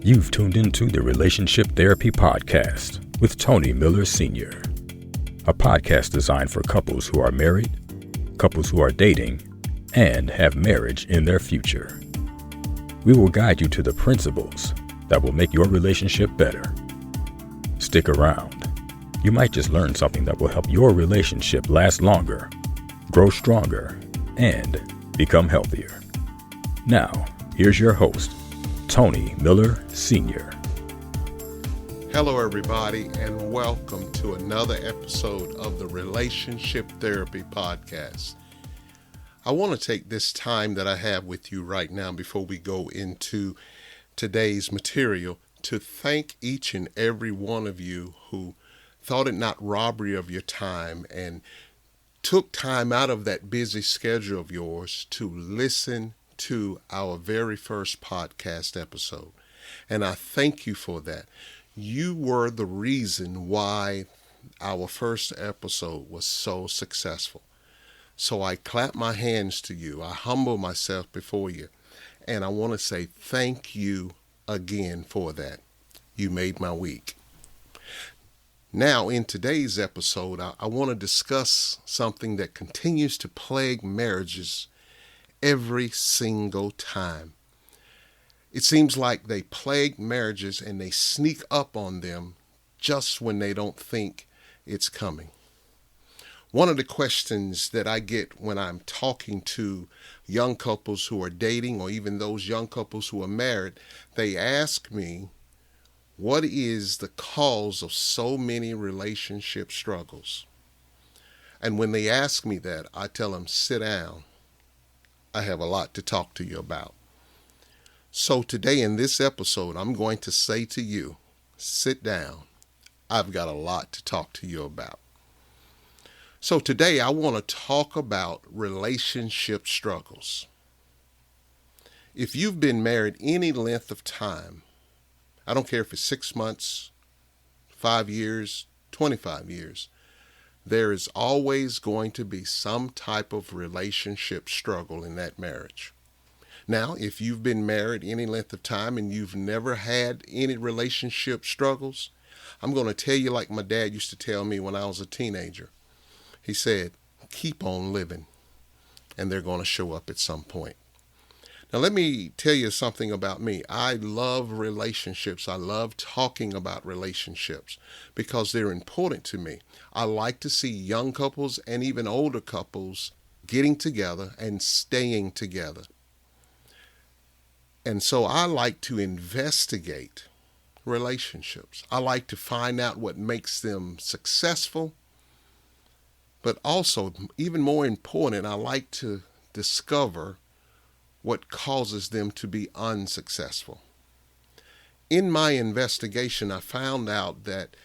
You've tuned into the Relationship Therapy Podcast with Tony Miller Sr., a podcast designed for couples who are married, couples who are dating, and have marriage in their future. We will guide you to the principles that will make your relationship better. Stick around. You might just learn something that will help your relationship last longer, grow stronger, and become healthier. Now, here's your host, Tony Miller Sr. Hello, everybody, and welcome to another episode of the Relationship Therapy Podcast. I want to take this time that I have with you right now before we go into today's material to thank each and every one of you who thought it not robbery of your time and took time out of that busy schedule of yours to listen to our very first podcast episode. And I thank you for that. You were the reason why our first episode was so successful. So I clap my hands to you. I humble myself before you. And I want to say thank you again for that. You made my week. Now, in today's episode, I want to discuss something that continues to plague marriages every single time. It seems like they plague marriages and they sneak up on them just when they don't think it's coming. One of the questions that I get when I'm talking to young couples who are dating or even those young couples who are married, they ask me, what is the cause of so many relationship struggles? And when they ask me that, I tell them, sit down. I have a lot to talk to you about. So today in this episode, I'm going to say to you, sit down. I've got a lot to talk to you about. So today I want to talk about relationship struggles. If you've been married any length of time, I don't care if it's 6 months, 5 years, 25 years, there is always going to be some type of relationship struggle in that marriage. Now, if you've been married any length of time and you've never had any relationship struggles, I'm going to tell you like my dad used to tell me when I was a teenager. He said, keep on living, and they're going to show up at some point. Now, let me tell you something about me. I love relationships. I love talking about relationships because they're important to me. I like to see young couples and even older couples getting together and staying together. And so I like to investigate relationships. I like to find out what makes them successful. But also, even more important, I like to discover what causes them to be unsuccessful. In my investigation, I found out that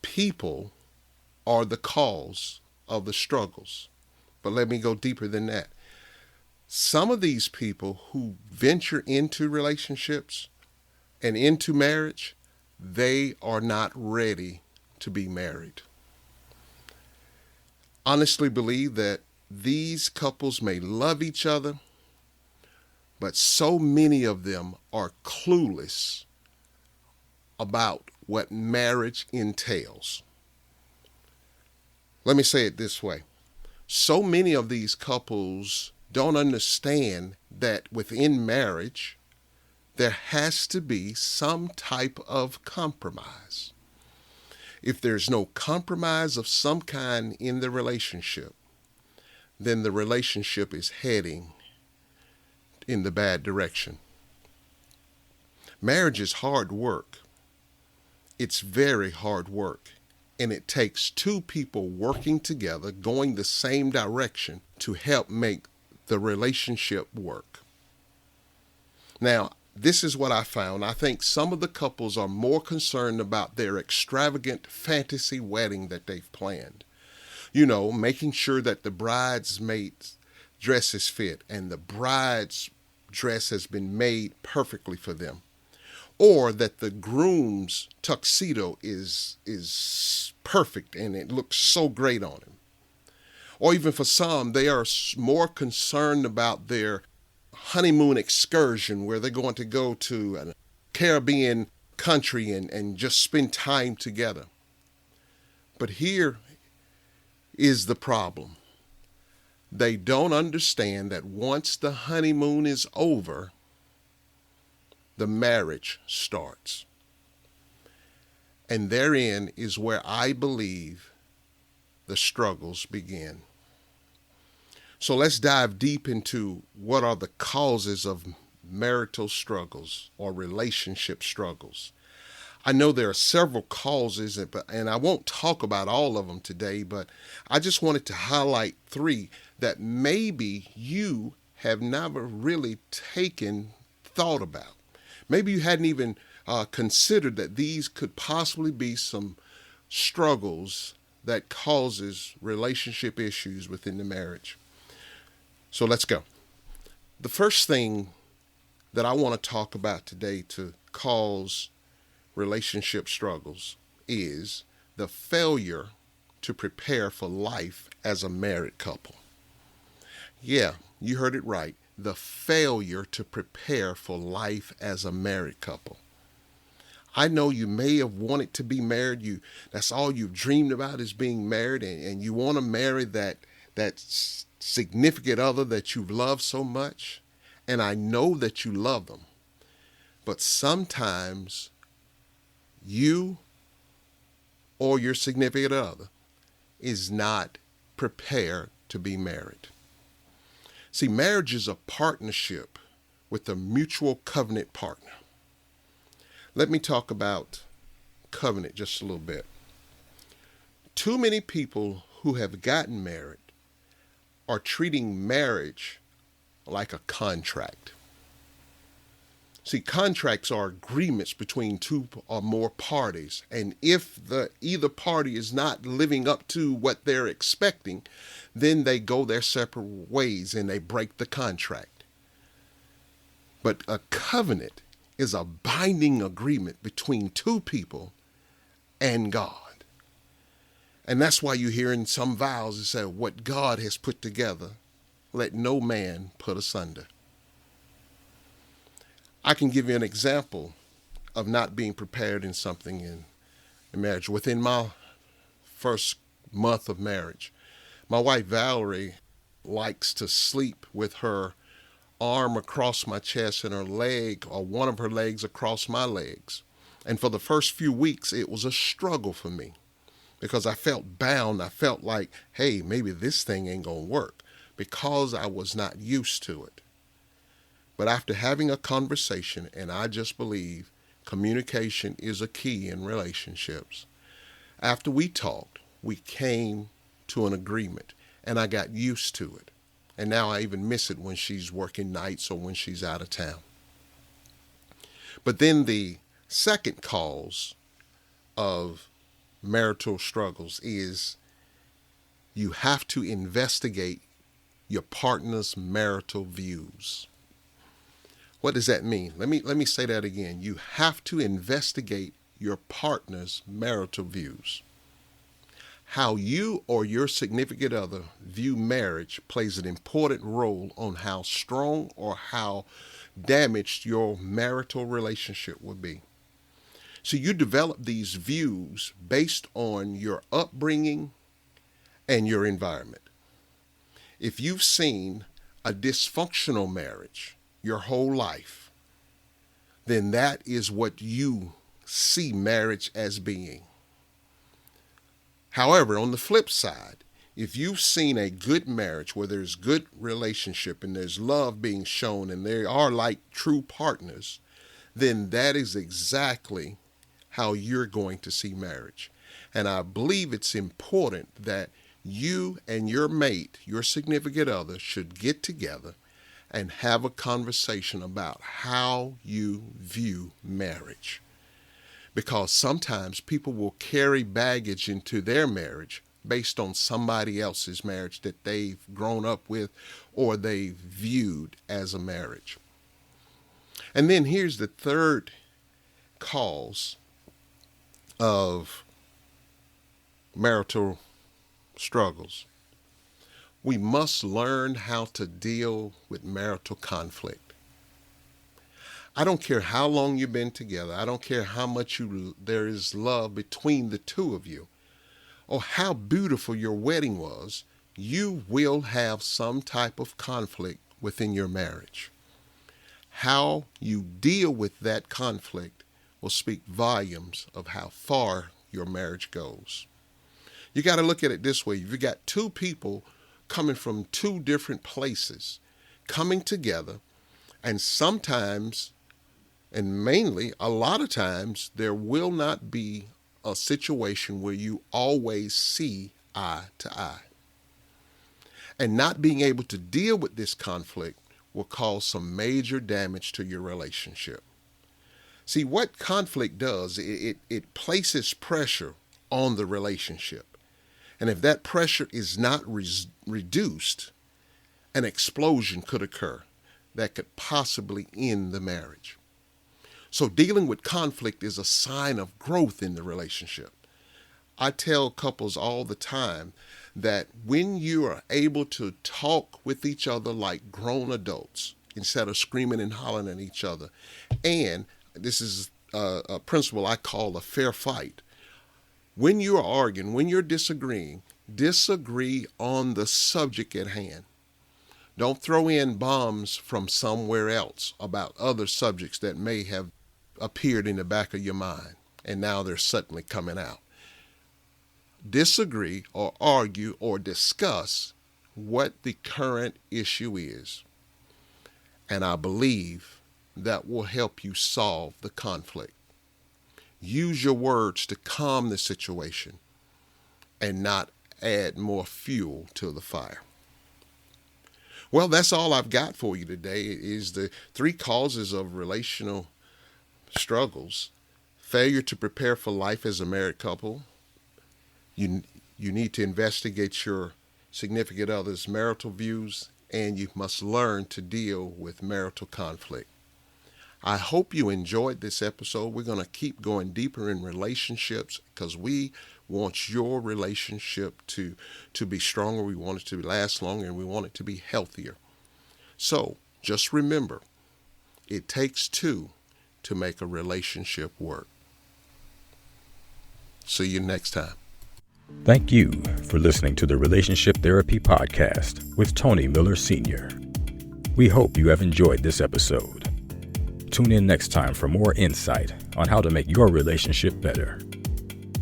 people are the cause of the struggles. But let me go deeper than that. Some of these people who venture into relationships and into marriage, they are not ready to be married. Honestly believe that these couples may love each other, but so many of them are clueless about what marriage entails. Let me say it this way. So many of these couples don't understand that within marriage, there has to be some type of compromise. If there's no compromise of some kind in the relationship, then the relationship is heading in the bad direction. Marriage is hard work. It's very hard work. And it takes two people working together, going the same direction to help make the relationship work. Now, this is what I found. I think some of the couples are more concerned about their extravagant fantasy wedding that they've planned. You know, making sure that the bridesmaid's dresses fit and the bride's dress has been made perfectly for them. Or that the groom's tuxedo is perfect and it looks so great on him. Or even for some, they are more concerned about their honeymoon excursion where they're going to go to Caribbean country and just spend time together. But here is the problem. They don't understand that once the honeymoon is over, the marriage starts. And therein is where I believe the struggles begin. So let's dive deep into what are the causes of marital struggles or relationship struggles. I know there are several causes, and I won't talk about all of them today, but I just wanted to highlight three that maybe you have never really thought about. Maybe you hadn't even considered that these could possibly be some struggles that causes relationship issues within the marriage. So let's go. The first thing that I want to talk about today to cause relationship struggles is the failure to prepare for life as a married couple. Yeah, you heard it right. The failure to prepare for life as a married couple. I know you may have wanted to be married. That's all you've dreamed about is being married, and you want to marry that significant other that you've loved so much. And I know that you love them. But sometimes you or your significant other is not prepared to be married. See, marriage is a partnership with a mutual covenant partner. Let me talk about covenant just a little bit. Too many people who have gotten married are treating marriage like a contract. See, contracts are agreements between two or more parties, and if either party is not living up to what they're expecting, then they go their separate ways and they break the contract. But a covenant is a binding agreement between two people and God. And that's why you hear in some vows it says, what God has put together, let no man put asunder. I can give you an example of not being prepared in something in marriage. Within my first month of marriage, my wife Valerie likes to sleep with her arm across my chest and her leg or one of her legs across my legs. And for the first few weeks, it was a struggle for me because I felt bound. I felt like, hey, maybe this thing ain't gonna work because I was not used to it. But after having a conversation, and I just believe communication is a key in relationships, after we talked, we came to an agreement and I got used to it. And now I even miss it when she's working nights or when she's out of town. But then the second cause of marital struggles is you have to investigate your partner's marital views. What does that mean? Let me say that again. You have to investigate your partner's marital views. How you or your significant other view marriage plays an important role on how strong or how damaged your marital relationship will be. So you develop these views based on your upbringing and your environment. If you've seen a dysfunctional marriage your whole life, then that is what you see marriage as being. However, on the flip side, if you've seen a good marriage where there's good relationship and there's love being shown and they are like true partners, then that is exactly how you're going to see marriage. And I believe it's important that you and your mate, your significant other, should get together and have a conversation about how you view marriage. Because sometimes people will carry baggage into their marriage based on somebody else's marriage that they've grown up with or they've viewed as a marriage. And then here's the third cause of marital struggles. We must learn how to deal with marital conflict. I don't care how long you've been together. I don't care how much there is love between the two of you, or how beautiful your wedding was. You will have some type of conflict within your marriage. How you deal with that conflict will speak volumes of how far your marriage goes. You got to look at it this way. You've got two people coming from two different places, coming together, and sometimes, and mainly a lot of times, there will not be a situation where you always see eye to eye. And not being able to deal with this conflict will cause some major damage to your relationship. See, what conflict does, it places pressure on the relationship. And if that pressure is not reduced, an explosion could occur that could possibly end the marriage. So dealing with conflict is a sign of growth in the relationship. I tell couples all the time that when you are able to talk with each other like grown adults instead of screaming and hollering at each other, and this is a principle I call a fair fight. When you're arguing, when you're disagreeing, disagree on the subject at hand. Don't throw in bombs from somewhere else about other subjects that may have appeared in the back of your mind, and now they're suddenly coming out. Disagree or argue or discuss what the current issue is. And I believe that will help you solve the conflict. Use your words to calm the situation and not add more fuel to the fire. Well, that's all I've got for you today is the 3 causes of relational struggles. Failure to prepare for life as a married couple. You need to investigate your significant other's marital views, and you must learn to deal with marital conflict. I hope you enjoyed this episode. We're going to keep going deeper in relationships because we want your relationship to be stronger. We want it to last longer, and we want it to be healthier. So just remember, it takes 2 to make a relationship work. See you next time. Thank you for listening to the Relationship Therapy Podcast with Tony Miller Sr. We hope you have enjoyed this episode. Tune in next time for more insight on how to make your relationship better.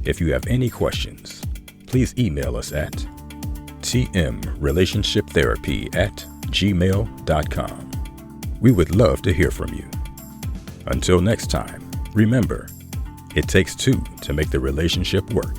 If you have any questions, please email us at tmrelationshiptherapy@gmail.com. We would love to hear from you. Until next time, remember, it takes 2 to make the relationship work.